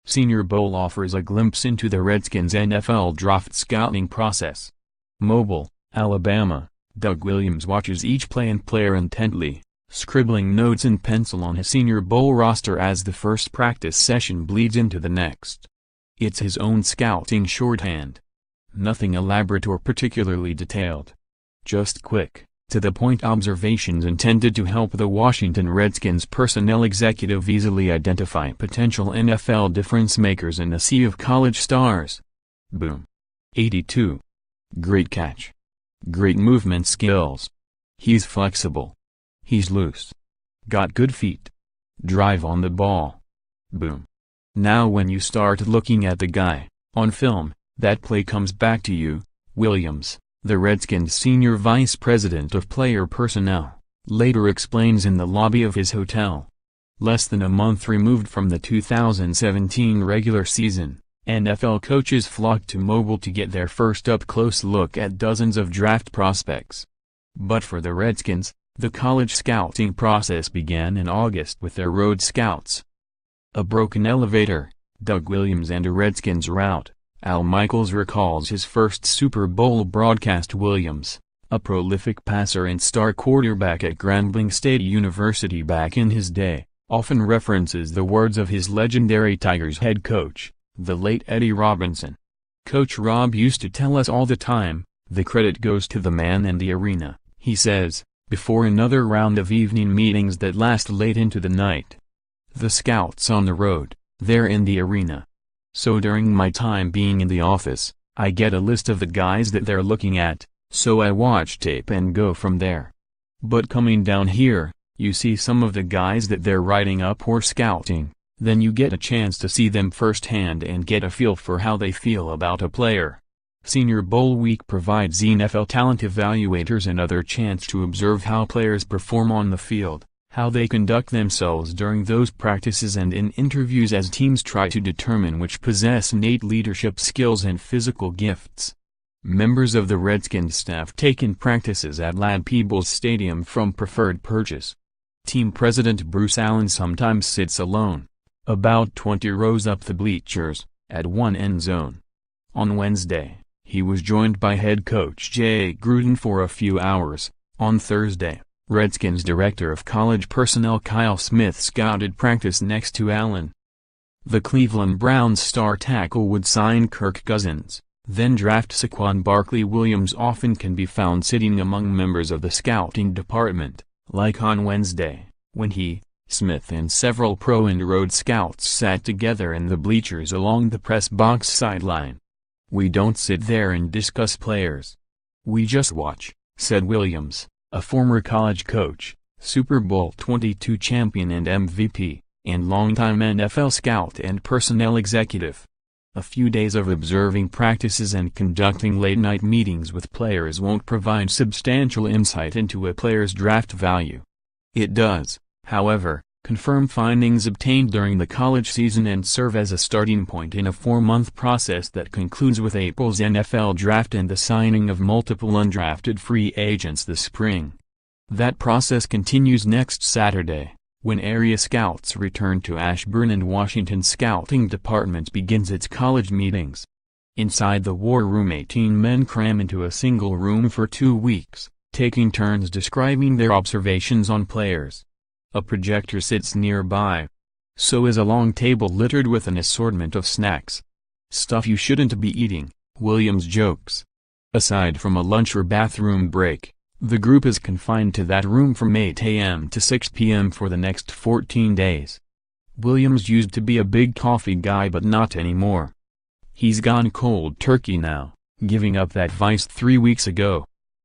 Senior Bowl offers a glimpse into the Redskins NFL draft scouting process. Mobile, Alabama. Doug Williams watches each play and player intently, scribbling notes in pencil on his Senior Bowl roster as the first practice session bleeds into the next. It's his own scouting shorthand. Nothing elaborate or particularly detailed. Just quick, to-the-point observations intended to help the Washington Redskins personnel executive easily identify potential NFL difference-makers in a sea of college stars. Boom. 82. Great catch. Great movement skills. He's flexible. He's loose. Got good feet. Drive on the ball. Boom. Now when you start looking at the guy, on film, that play comes back to you. Williams, the Redskins senior vice president of player personnel, later explains in the lobby of his hotel. Less than a month removed from the 2017 regular season, NFL coaches flocked to Mobile to get their first up-close look at dozens of draft prospects. But for the Redskins, the college scouting process began in August with their road scouts. A broken elevator, Doug Williams and a Redskins route. Al Michaels recalls his first Super Bowl broadcast. Williams, a prolific passer and star quarterback at Grambling State University back in his day, often references the words of his legendary Tigers head coach, the late Eddie Robinson. Coach Rob used to tell us all the time, the credit goes to the man and the arena, he says, before another round of evening meetings that last late into the night. The scouts on the road, they're in the arena. So during my time being in the office, I get a list of the guys that they're looking at, so I watch tape and go from there. But coming down here, you see some of the guys that they're writing up or scouting, then you get a chance to see them firsthand and get a feel for how they feel about a player. Senior Bowl week provides NFL talent evaluators another chance to observe how players perform on the field, how they conduct themselves during those practices and in interviews as teams try to determine which possess innate leadership skills and physical gifts. Members of the Redskins staff take in practices at Ladd Peebles Stadium from preferred purchase. Team president Bruce Allen sometimes sits alone, about 20 rows up the bleachers, at one end zone. On Wednesday, he was joined by head coach Jay Gruden for a few hours. On Thursday, Redskins Director of College Personnel Kyle Smith scouted practice next to Allen. The Cleveland Browns star tackle would sign Kirk Cousins, then draft Saquon Barkley. Williams often can be found sitting among members of the scouting department, like on Wednesday, when he, Smith and several pro and road scouts sat together in the bleachers along the press box sideline. "We don't sit there and discuss players. We just watch," said Williams, a former college coach, Super Bowl 22 champion and MVP, and longtime NFL scout and personnel executive. A few days of observing practices and conducting late-night meetings with players won't provide substantial insight into a player's draft value. It does, however, confirm findings obtained during the college season and serve as a starting point in a 4-month process that concludes with April's NFL draft and the signing of multiple undrafted free agents this spring. That process continues next Saturday, when area scouts return to Ashburn and Washington's scouting department begins its college meetings. Inside the war room, 18 men cram into a single room for 2 weeks, taking turns describing their observations on players. A projector sits nearby. So is a long table littered with an assortment of snacks. Stuff you shouldn't be eating, Williams jokes. Aside from a lunch or bathroom break, the group is confined to that room from 8 a.m. to 6 p.m. for the next 14 days. Williams used to be a big coffee guy but not anymore. He's gone cold turkey now, giving up that vice 3 weeks ago.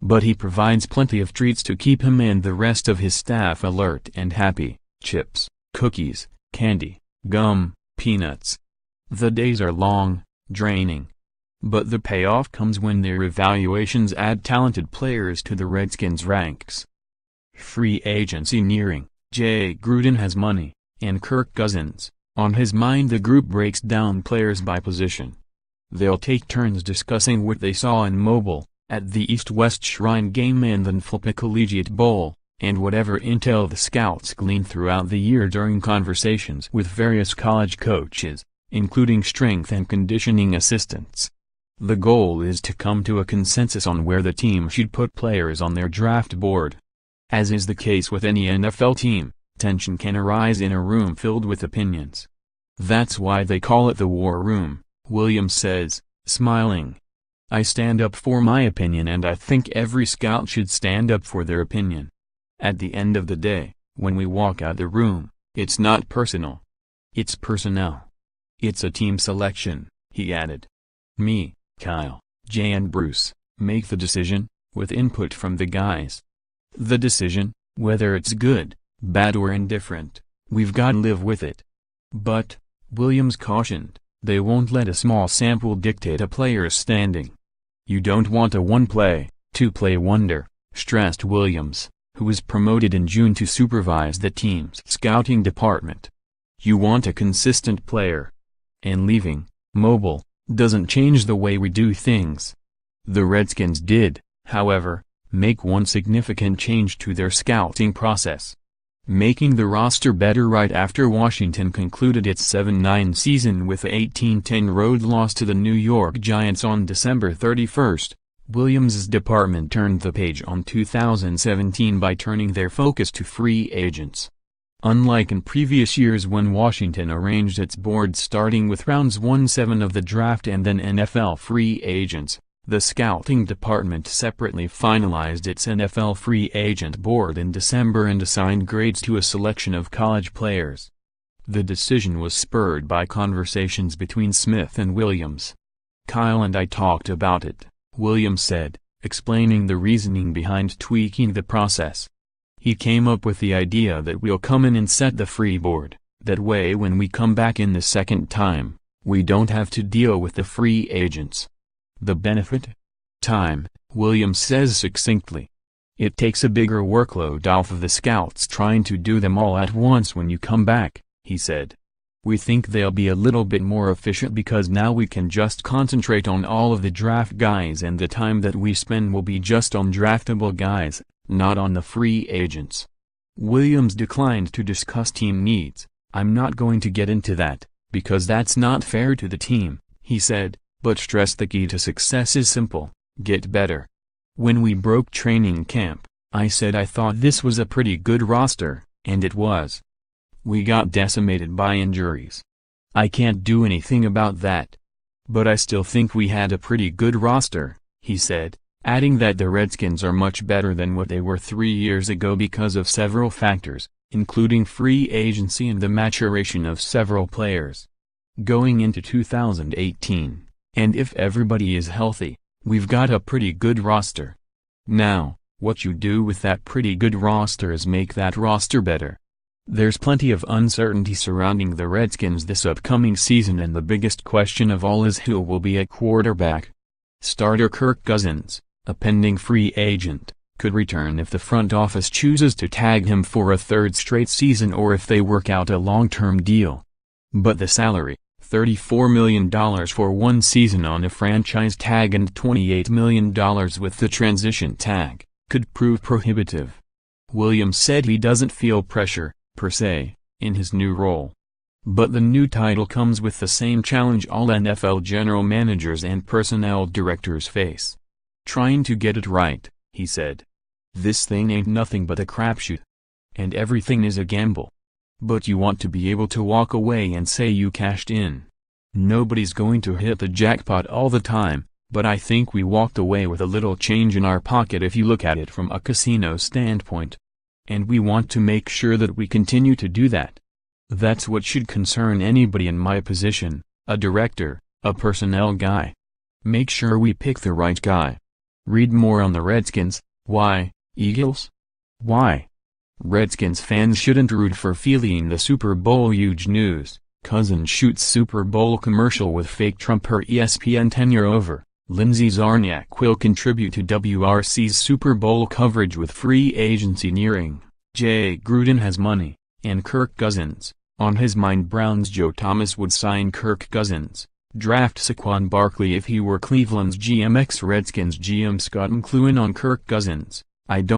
But he provides plenty of treats to keep him and the rest of his staff alert and happy: chips, cookies, candy, gum, peanuts. The days are long, draining. But the payoff comes when their evaluations add talented players to the Redskins' ranks. Free agency nearing, Jay Gruden has money, and Kirk Cousins, on his mind. The group breaks down players by position. They'll take turns discussing what they saw in Mobile, at the East-West Shrine Game and the NFLPA Collegiate Bowl, and whatever intel the scouts gleaned throughout the year during conversations with various college coaches, including strength and conditioning assistants. The goal is to come to a consensus on where the team should put players on their draft board. As is the case with any NFL team, tension can arise in a room filled with opinions. That's why they call it the war room, Williams says, smiling. I stand up for my opinion, and I think every scout should stand up for their opinion. At the end of the day, when we walk out the room, it's not personal. It's personnel. It's a team selection, he added. Me, Kyle, Jay and Bruce, make the decision, with input from the guys. The decision, whether it's good, bad or indifferent, we've got to live with it. But, Williams cautioned, they won't let a small sample dictate a player's standing. You don't want a one-play, two-play wonder, stressed Williams, who was promoted in June to supervise the team's scouting department. You want a consistent player. And leaving, mobile, doesn't change the way we do things. The Redskins did, however, make one significant change to their scouting process. Making the roster better right after Washington concluded its 7-9 season with a 18-10 road loss to the New York Giants on December 31, Williams' department turned the page on 2017 by turning their focus to free agents. Unlike in previous years when Washington arranged its board starting with rounds 1-7 of the draft and then NFL free agents, the scouting department separately finalized its NFL free agent board in December and assigned grades to a selection of college players. The decision was spurred by conversations between Smith and Williams. Kyle and I talked about it, Williams said, explaining the reasoning behind tweaking the process. He came up with the idea that we'll come in and set the free board, that way when we come back in the second time, we don't have to deal with the free agents. The benefit? Time, Williams says succinctly. It takes a bigger workload off of the scouts trying to do them all at once when you come back, he said. We think they'll be a little bit more efficient because now we can just concentrate on all of the draft guys and the time that we spend will be just on draftable guys, not on the free agents. Williams declined to discuss team needs. I'm not going to get into that, because that's not fair to the team, he said, but stressed the key to success is simple: get better. When we broke training camp, I said I thought this was a pretty good roster, and it was. We got decimated by injuries. I can't do anything about that. But I still think we had a pretty good roster, he said, adding that the Redskins are much better than what they were 3 years ago because of several factors, including free agency and the maturation of several players. Going into 2018, and if everybody is healthy, we've got a pretty good roster. Now, what you do with that pretty good roster is make that roster better. There's plenty of uncertainty surrounding the Redskins this upcoming season, and the biggest question of all is who will be at quarterback. Starter Kirk Cousins, a pending free agent, could return if the front office chooses to tag him for a third straight season or if they work out a long-term deal. But the salary, $34 million for one season on a franchise tag and $28 million with the transition tag, could prove prohibitive. Williams said he doesn't feel pressure, per se, in his new role. But the new title comes with the same challenge all NFL general managers and personnel directors face. Trying to get it right, he said. This thing ain't nothing but a crapshoot. And everything is a gamble. But you want to be able to walk away and say you cashed in. Nobody's going to hit the jackpot all the time, but I think we walked away with a little change in our pocket if you look at it from a casino standpoint. And we want to make sure that we continue to do that. That's what should concern anybody in my position, a director, a personnel guy. Make sure we pick the right guy. Read more on the Redskins. Why, Eagles? Why? Redskins fans shouldn't root for Feely in the Super Bowl. Huge news. Cousins shoots Super Bowl commercial with fake Trump. Her ESPN tenure over. Lindsey Zarniak will contribute to WRC's Super Bowl coverage with free agency nearing. Jay Gruden has money, and Kirk Cousins, on his mind. Browns Joe Thomas would sign Kirk Cousins. Draft Saquon Barkley if he were Cleveland's GM. Redskins GM Scott McCloughan on Kirk Cousins. I don't